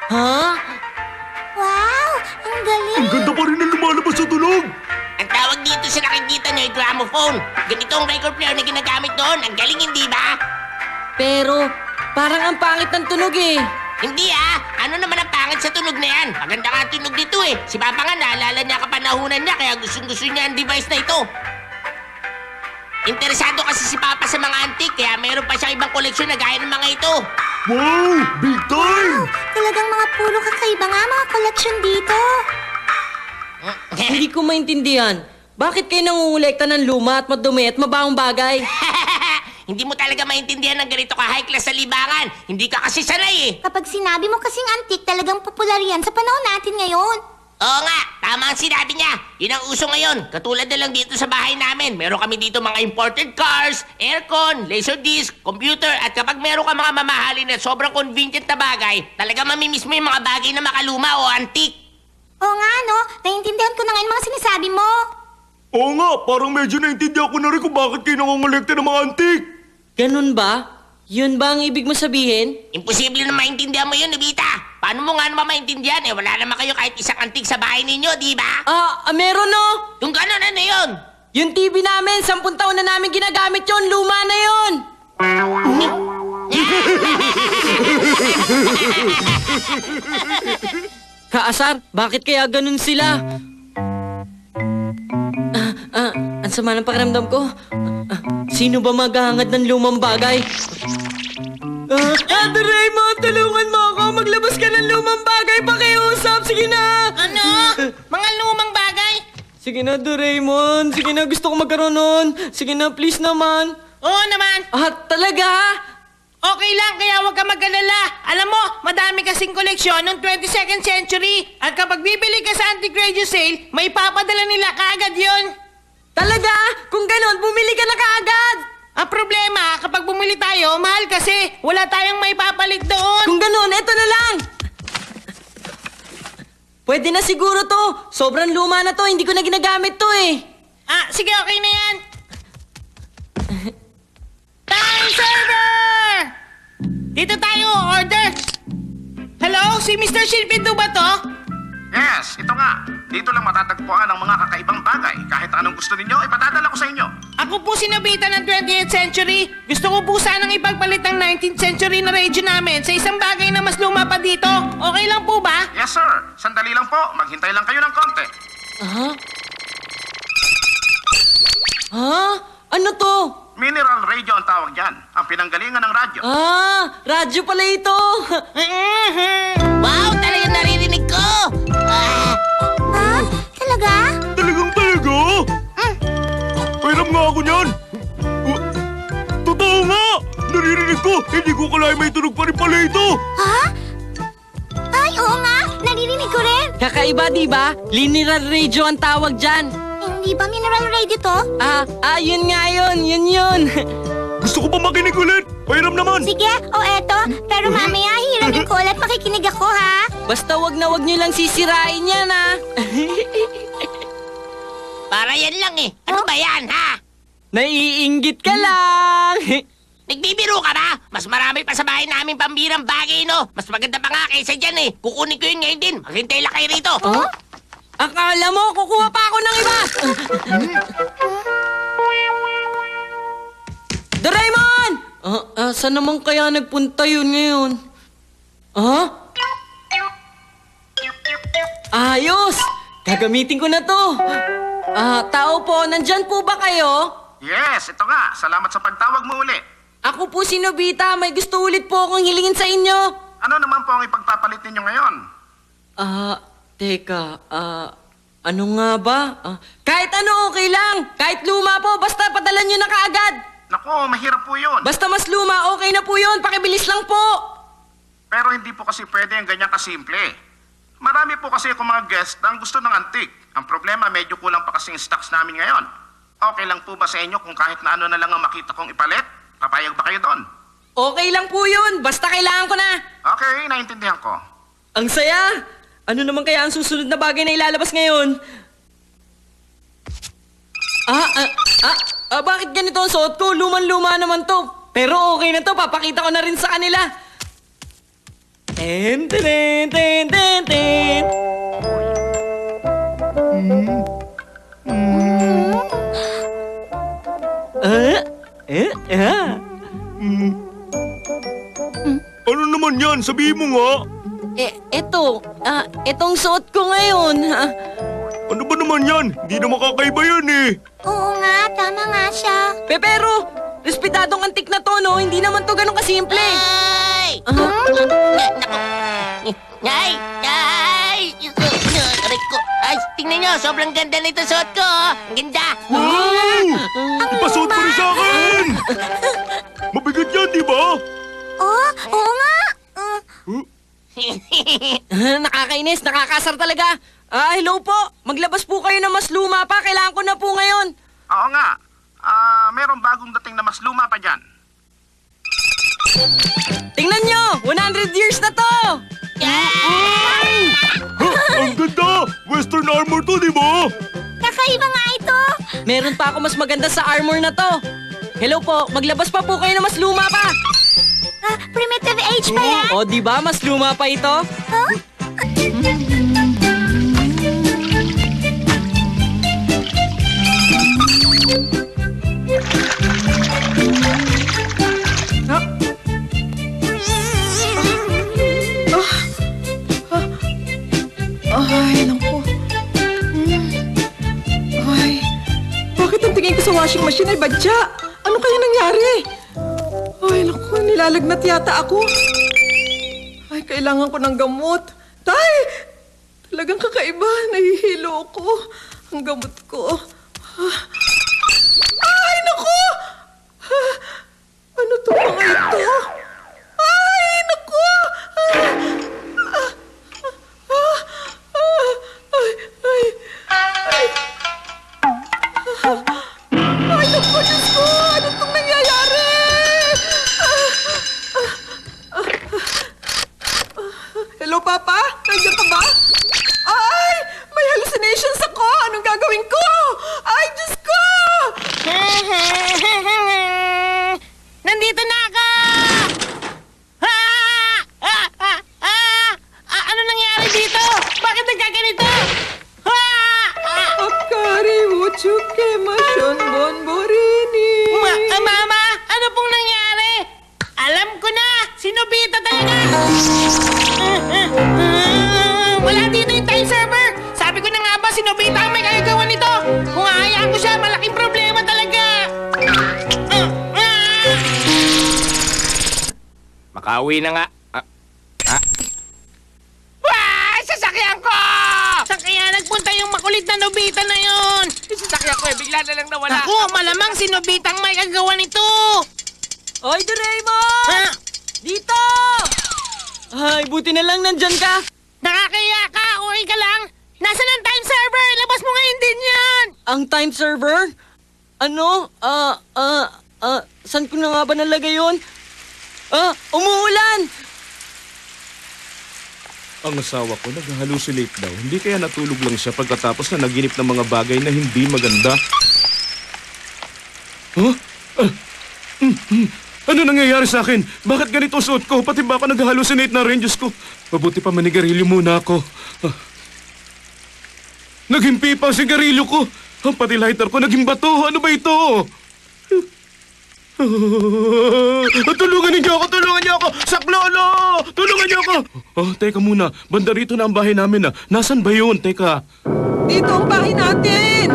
Ha? Wow! Ang galing! Ang ganda pa rin ang lumalabas sa tunog. Ang tawag dito sa nakikita nyo ay gramophone. Ganito ang record player na ginagamit noon. Ang galing, hindi ba? Pero, parang ang pangit ng tunog eh. Hindi ano naman ang pangit sa tunog na yan? Maganda nga ang tunog dito eh. Si Papa nga naalala niya kapanahunan niya kaya gustong-gusto niya ang device na ito. Interesado kasi si Papa sa mga antique kaya mayroon pa siyang ibang koleksyon na gaya ng mga ito. Wow! Big time! Talagang mga puro kakaiba nga mga koleksyon dito. Hindi ko maintindihan. Bakit kayo nangungulekta ng luma at madumi at mabahong bagay? Hindi mo talaga maintindihan ng ganito ka high class sa libangan. Hindi ka kasi sanay eh. Kapag sinabi mo kasing antique, talagang popular yan sa panahon natin ngayon. Oo nga, tama ang sinabi niya. Yun ang uso ngayon. Katulad na lang dito sa bahay namin. Meron kami dito mga imported cars, aircon, laserdisc, computer, at kapag meron ka mga mamahalin at sobrang convenient na bagay, talaga mamimiss mo yung mga bagay na makaluma o antique. Oo nga, no? Naiintindihan ko na nga yung mga sinasabi mo. Oo nga, parang medyo naintindihan ko na rin kung bakit kayo nangongolekta ng mga antik. Ganun ba? Yun ba ang ibig mo sabihin? Imposible na maintindihan mo yun, Nobita. Paano mo nga naman maintindihan eh? Wala naman kayo kahit isang antique sa bahay ninyo, di ba? Meron no? Yung gano'n, ano yun? Yung TV namin, 10 taon na namin ginagamit yun. Luma na yun. Kaasar, bakit kaya ganun sila? Ang sama ng pakiramdam ko. Sino ba maghahangad ng lumang bagay? Doraemon, tulungan mo ako. Maglabas ka ng lumang bagay. Pakiusap, sige na. Ano? Mga lumang bagay? Sige na, Doraemon. Sige na, gusto ko magkaroon nun. Sige na, please naman. Oo naman. Talaga? Okay lang, kaya huwag ka mag-alala. Alam mo, madami kasing koleksyon noong 22nd century. At kapag bibili ka sa antique radio sale, may papadala nila kaagad yon. Talaga? Kung ganon, bumili ka na kaagad. Ang problema, kapag bumili tayo, mahal kasi. Wala tayong may papalit doon. Kung ganon, eto na lang. Pwede na siguro to. Sobrang luma na to. Hindi ko na ginagamit to eh. Sige, okay na yan. Time server! Dito tayo, order. Hello, si Mr. Shinpindu ba to? Yes, ito nga. Dito lang matatagpuan ang mga kakaibang bagay. Kahit anong gusto ninyo, ipadadala ko sa inyo. Ako po si Nobita ng 20th century. Gusto ko po sanang ipagpalit ang 19th century na radio namin sa isang bagay na mas luma pa dito. Okay lang po ba? Yes, sir. Sandali lang po. Maghintay lang kayo ng konti. Ano to? Mineral radio ang tawag dyan. Ang pinanggalingan ng radyo. Radyo pala ito. Wow, talaga naririnig ko! Ha? Talaga? Talagang talaga? Pairam nga ako niyan. Totoo nga! Naririnig ko! Hindi ko kalaya may tunog pa rin pala ito! Ha? Ay, oo nga! Naririnig ko rin! Kakaiba, di ba? Linear radio ang tawag dyan. Hindi ba mineral radio to? Yun nga yun. Yun. Gusto ko pa makinig ulit! Pairam naman! Sige, o eto. Pero mamaya hiramin ko ulit makikinig ako, ha? Basta wag na wag nyo lang sisirain yan, ha? Para yan lang eh. Ano ba yan, ha? Naiinggit ka lang. Nagbibiro ka ba? Mas marami pa sa bahay namin pambirang bagay, no? Mas maganda pa nga kaysa dyan eh. Kukunin ko yun ngayon din. Maghintay lang kayo rito. Akala mo, kukuha pa ako ng iba. Doraemon! Saan naman kaya nagpunta yun ngayon? Ayos! Gagamitin ko na to. Tao po, nandyan po ba kayo? Yes, ito nga. Salamat sa pagtawag mo uli. Ako po si Nobita. May gusto ulit po akong hilingin sa inyo. Ano naman po ang ipagpapalit ninyo ngayon? Teka, ano nga ba? Kahit ano, okay lang. Kahit luma po, basta padala nyo na kaagad. Naku, mahirap po yun. Basta mas luma, okay na po yun. Pakibilis lang po. Pero hindi po kasi pwede ang ganyan kasimple. Marami po kasi akong mga guest na ang gusto ng antique. Ang problema, medyo kulang pa kasi yung stocks namin ngayon. Okay lang po ba sa inyo kung kahit na ano na lang ang makita kong ipalit? Papayag ba kayo doon? Okay lang po yun. Basta kailangan ko na. Okay, naintindihan ko. Ang saya. Ano naman kaya ang susunod na bagay na ilalabas ngayon? Bakit ganito ang suot ko? Luman-luma naman to. Pero okay na to. Papakita ko na rin sa kanila. Ten, ten, ten, ten, ten. Ano naman yan? Sabihin mo nga. Etong suot ko ngayon. Ano ba naman yan? Hindi na makakaiba yan eh. Oo nga, tama nga siya. Pero, respetadong antik na to, no? Hindi naman to ganun kasimple. Ay! Ay! Ay! Aray ko. Ay, tingnan nyo, sobrang ganda nito suot ko. Oh. Ang ganda. Wow! Ipasuot mo rin sa akin! Mabigat yan, di ba? Oh, oo nga. Nakakainis, nakakasar talaga. Hello po. Maglabas po kayo na mas luma pa. Kailangan ko na po ngayon. Oo nga. Merong bagong dating na mas luma pa dyan. Tingnan nyo, 100 years na to. Ang ganda! Western armor to, di ba? Kakaiba nga ito. Meron pa ako mas maganda sa armor na to. Hello po, maglabas pa po kayo na mas luma pa. Primitive age pa yan. O, di ba mas luma pa ito? Ay, naku. Ay, bakit ang tingin ko sa washing machine ay badya? Ano kaya nangyari? Ay, naku, nilalagnat yata ako. Ay, kailangan ko ng gamot. Tay! Talagang kakaiba. Nahihilo ako. Ang gamot ko. Ay, naku! Ano to mga ito? Ay, naku! Ay, naku, Diyos ko! Ano itong nangyayari? Hello, Papa? Nandiyan ka ba? Ay! May hallucinations ako! Anong gagawin ko? Ay, Diyos ko! Nandito na ako! Ano nangyari dito? Bakit nagkaganito? Akari Uchuke Mashon Bonborini. Mama, ano pong nangyari? Alam ko na! Si Nobita talaga! Wala dito yung time server! Sabi ko na nga ba, si Nobita ang may kagagawa nito! Kung ahayaan ko siya, malaking problema talaga! Makauwi na nga. Sasakyan ko! Saan kaya nagpunta yung makulit na Nobita na yun? Yung sasakyan ko bigla na lang nawala. Ako, malamang si Nobita ang may kagagawa nito! Oy, Doraemon! Dito! Ay, buti na lang nandyan ka. Nakakaya ka! Okay ka lang? Nasaan ang time server? Labas mo ngayon din yan! Ang time server? Ano? Saan ko na nga ba nalagay yun? Umuulan! Ang asawa ko nag-hallucinate daw. Hindi kaya natulog lang siya pagkatapos na naginip ng mga bagay na hindi maganda. Huh? Ano nangyayari sa akin? Bakit ganito ang suot ko? Pati ba ako nag-hallucinate na rin? Diyos ko. Mabuti pa manigarilyo muna ako. Naghimpi pa ang sigarilyo ko. Pati lighter ko naging bato. Ano ba ito? Tulungan niyo ako! Tulungan niyo ako! Saklolo! Tulungan niyo ako! Oh, teka muna. Banda rito na ang bahay namin na. Nasaan ba yun? Teka. Dito ang bahay natin!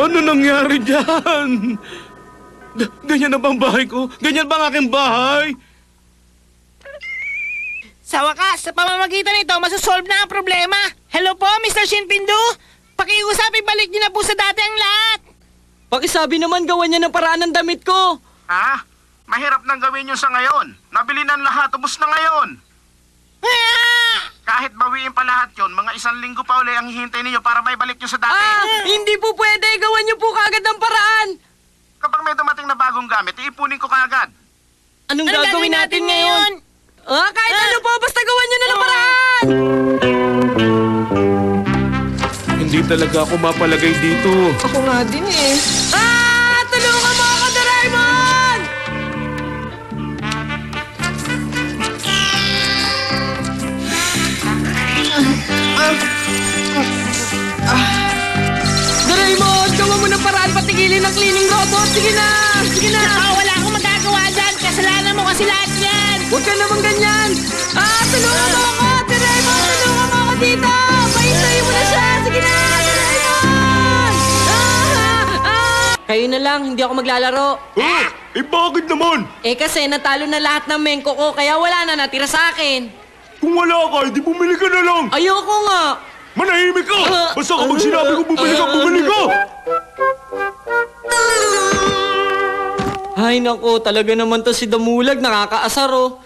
Ano nangyari dyan? Ganyan na ba ang bahay ko? Ganyan ba ang aking bahay? Sa wakas, sa pamamagitan nito, masosolve na ang problema. Hello po, Mr. Shinpindu? Pakiusap, ibalik niyo na po sa dati ang lahat. Pakisabi naman gawan niya ng paraan ng damit ko. Ha? Mahirap nang gawin yun sa ngayon. Nabili ng lahat, ubos na ngayon. Kahit bawiin pa lahat yun, mga 1 linggo pa uli ang hihintay ninyo para may balik nyo sa dati. Hindi po pwede. Gawan niyo po kagad ng paraan. Kapag may dumating na bagong gamit, iipunin ko kaagad. Anong gagawin natin ngayon? Kahit ano po, basta gawan niyo na ng paraan. Hindi talaga ako mapalagay dito. Ako nga din eh. Tulungan mo ako, Doraemon! ng cleaning robot. Sige na! Sige na! Nako, wala akong magagawa dyan. Kasalanan mo kasi lahat yan. Huwag ka naman ganyan! Tulungan mo ako! Doraemon, tulungan mo ako dito! Pahintayin mo na siya! Sige na! Doraemon! Kayo na lang, hindi ako maglalaro. Oh, bakit naman? Kasi natalo na lahat ng mengko ko, kaya wala na natira sa akin. Kung wala ka, di bumili ka na lang. Ayoko nga! Manahimik ka! Basta kapag sinabi ko bumili ka, bumili ka! Ay nako, talaga naman to si Damulag, nakakaasar oh.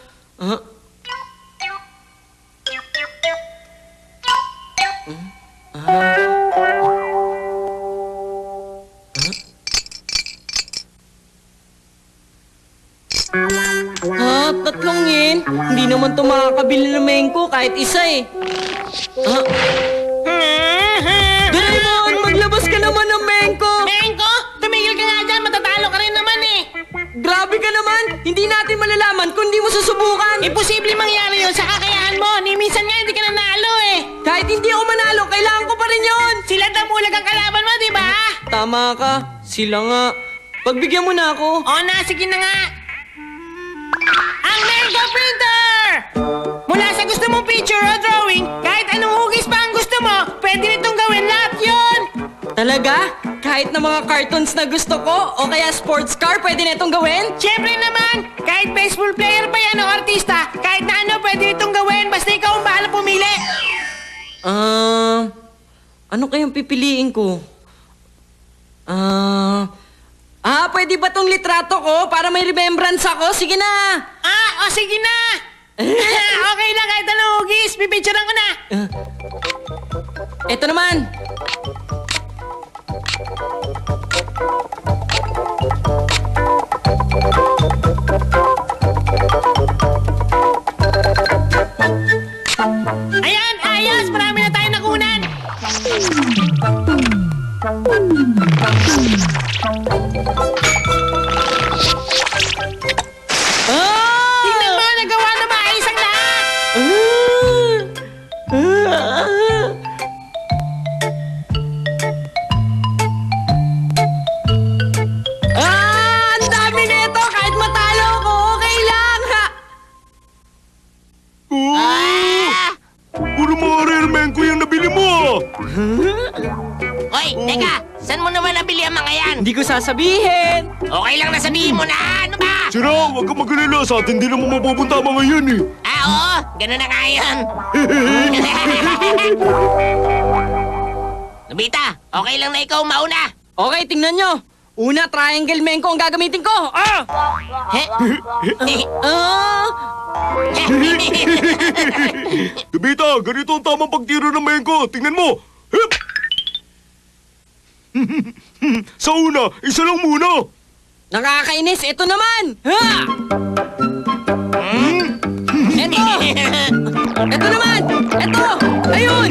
Tatlong yen? Hindi naman to makakabili ng mengko kahit isa eh. Doraemon, maglabas ka naman ng mengko! Mengko, tumigil ka nga dyan. Matatalo ka rin naman eh. Grabe ka naman! Hindi natin malalaman kung di mo susubukan! Imposible mangyari yun sa kakayahan mo. Ni minsan nga hindi ka nanalo eh. Kahit hindi ako manalo, kailangan ko pa rin yun! Sila Damulag ang kalaban mo, di ba? Tama ka, sila nga. Pagbigyan mo na ako. O na, sige na nga. Ang Mengko Printer! Mula sa gusto mong picture o drawing, kahit anong hugis pa ang gusto mo, pwede nitong gawin lahat yun! Talaga? Kahit na mga cartoons na gusto ko, o kaya sports car, pwede na itong gawin? Siyempre naman, kahit baseball player pa yan o artista, kahit na ano pwede nitong gawin, basta ikaw ang bahala pumili. Ano kayang pipiliin ko? Pwede ba tong litrato ko para may remembrance ako? Sige na! Sige na! Okay lang, kahit anong hugis, pipicturean ko na. Ito naman! Ayan, ayos, marami na tayo nakunan. Tingnan mo, nagawa na maayos ang lahat. Ang dami nito! Kahit matalo ko, okay lang! Ha? Puro mga rare Mengko yung nabili mo ah! Hoy, teka, saan mo naman nabili ang mga yan? Hindi ko sasabihin! Okay lang na sabihin mo na, ano ba? Sira, huwag kang mag-alala. Sa atin din naman mapupunta ang mga yan eh. Oo, ganun na nga yun. Nobita, okay lang na ikaw mauna. Okay, tingnan nyo! Una, triangle mengko ang gagamitin ko! Gabita, ganito ang tamang pagtiro ng Mengko. Tingnan mo. Hup! Sa una, isa lang muna. Nakakainis! Ito naman! Ha! Ito! Ito naman! Ito! Ayun!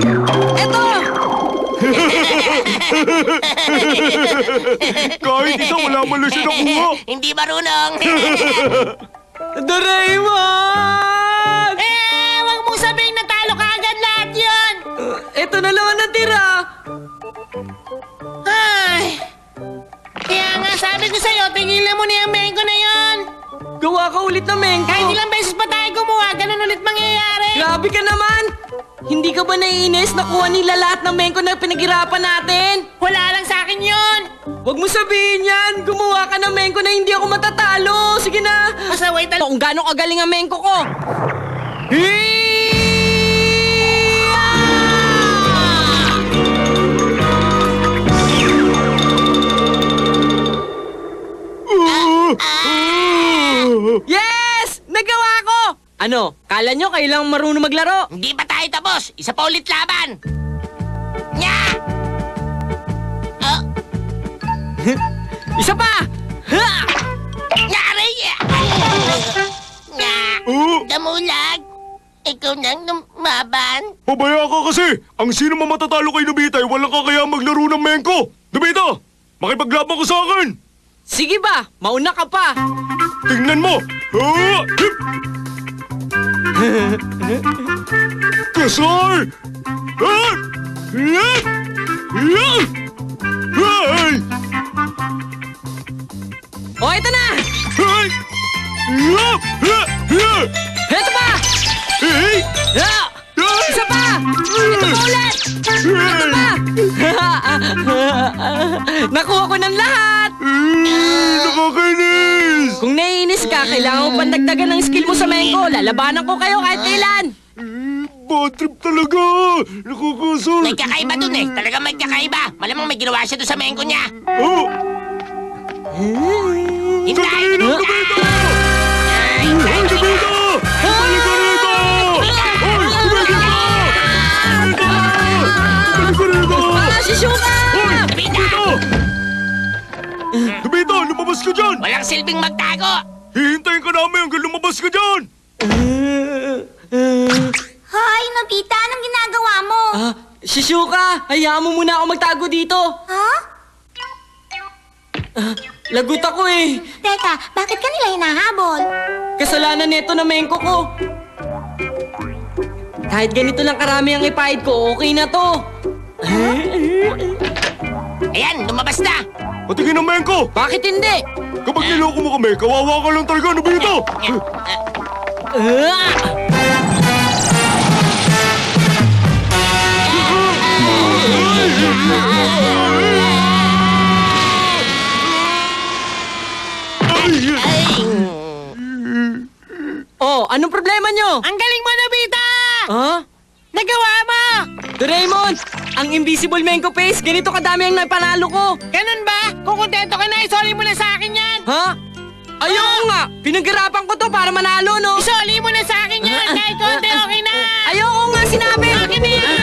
Ito! Kahit isa, wala man lang siya nakuha. Hindi marunong. Doraemon! Wag mong sabihin natalo ka agad lahat yun. Ito na lang ang natira! Ay, kaya nga sabi ko sa'yo, tigilan mo na yung Mengko na yun. Gawa ka ulit na mengko! Kahit ilang beses pa tayo gumawa, ganun ulit mangyayari. Grabe ka naman! Hindi ka ba naiinis? Nakuha nila lahat ng mengko na pinaghirapan natin? Wala lang sa akin yun. Huwag mo sabihin yan! Gumawa ka ng mengko na hindi ako matatalo! Sige na! Basta wait Kung gaano kagaling ang mengko ko! Yes! Nagawa ko! Ano? Kala nyo kayo lang marunong maglaro? Hindi pa tayo tapos. Isa pa ulit laban. Nya! Isa pa! Ha! Nyari! Nya! Damulag! Ikaw nang lumaban? Pabaya ka kasi. Ang sino man matatalo kay Nobita ay walang kakaya maglaro ng Mengko. Nobita, makipaglaban ka sa akin. Sige ba? Mauna ka pa! Tingnan mo. Hip! Kasar! Hip! Hip! Hey! O, ito na! Hey! Yeah! Yeah! Yeah! Ito pa! Hey! Ah! Isa pa! Ito pa ulit! Ito pa! Nakuha ko ng lahat! Nakakainis! Kung naiinis ka, kailangan mo pandagdagan ng skill mo sa Mengko. Lalabanan ko kayo kahit kailan. Bad trip talaga! Nakakasal! May kakaiba dun eh. Talagang may kakaiba. Malamang may ginawa siya dun sa mengko niya. Oh! Hintay! Sandali lang, Nobita! Ay, Hoy, Nobita! Balik ka rito! Hoy, tumigil ka! Balik ka rito! Si Shuka! Hoy, Nobita! Nobita, lumabas ka dyan! Walang silbing magtago. Hihintayin ka namin hanggang lumabas ka dyan! Hoy, Nobita, anong ginagawa mo? Shishuka, hayaan mo muna ako magtago dito. Ha? Lagot ako eh. Teka, bakit ka nila hinahabol? Kasalanan nito na Mengko ko. Kahit ganito lang karami ang ipahid ko, okay na to. Ayan, lumabas na. Patingin ang mengko! Bakit hindi? Kapag niloko mo kami, kawawa ka lang talaga, Nobita! Ay, Oh, anong problema nyo? ang galing mo, Nobita! Ha? Nagawa mo! Doraemon, ang Invisible Mengko Face, ganito kadami ang napanalo ko. Ganun ba? Kung kontento ka na, isoli mo na sa akin yan! Ha? Ayoko nga, pinaghirapan ko to para manalo, no? Isoli mo na sa akin yan! Kahit konti, okay na! Ayoko nga sinabi! Akin na yan!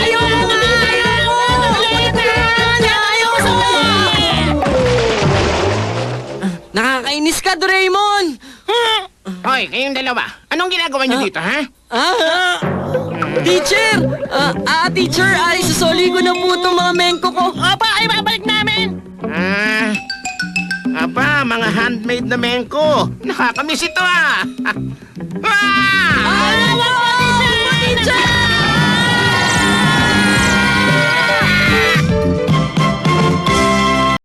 Ayoko nga! Ayoko! Ayoko! Nakakainis ka, Doraemon! Hoy, kayong dalawa, anong ginagawa niyo dito, ha? Teacher! Teacher, ay susoli ko na po itong mga mengko ko. Opa, ay babalik namin! Aba, mga handmade na mengko. Nakakamiss ito ah! Teacher!